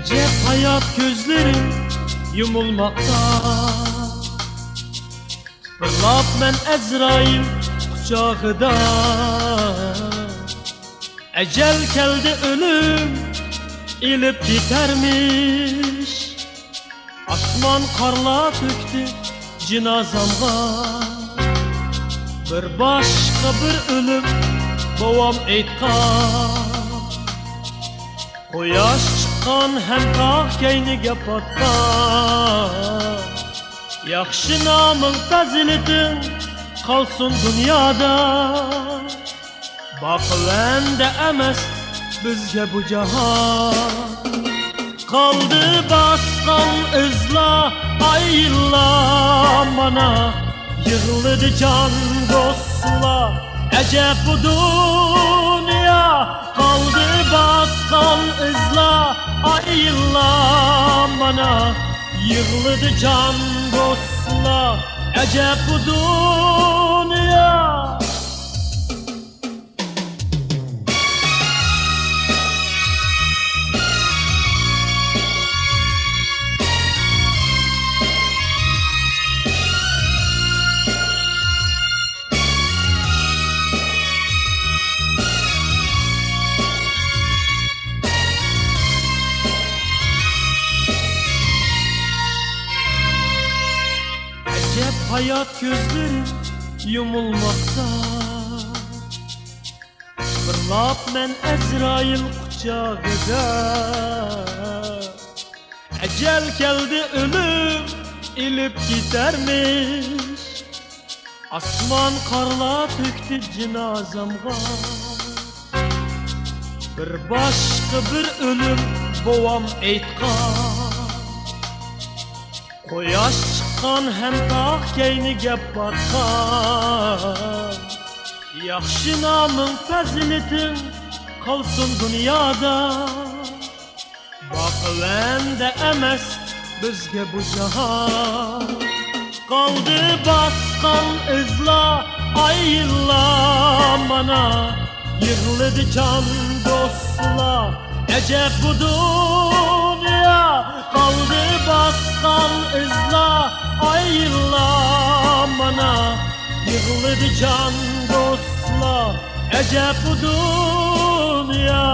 Acep hayat gözlerim yumulmakta. Fırlap men Ezrail kucağıda. Ecel geldi ölüm ilip bitermiş. Asman karla töktü cinazamga. Bir başka bir ölüm babam aytkan. Koyaş çıkan hem tağ keyniga patkan. Yaxşı namın faziletin kalsın dünyada. Bakıvende emes bizge bu cihan. Kaldı baskan izla ayla mana. Yığıldı can dostla ecep bu dünya. Kaldı baskan izla ayla mana. Yığıldı can dostla ecep bu dünya. Acep hayat gözlerim yumulmakta. Fırlap men Ezrail kucağıda. Ecel geldi ölüm ilip gidermiş. Asman karla töktü cinazamga. Bir başka bir ölüm babam aytkan. Koyaş çıkan hem tağ keyniga patkan. Yaxşı namın faziletin kalsın dünyada. Bakıvende emes bizge bu cihan. Kaldı baskan izla ayla mana. Yığıldı can dostla ecep bu dünya. Kaldı baskan izla ayla mana. Yığıldı can dostla ecep bu dünya.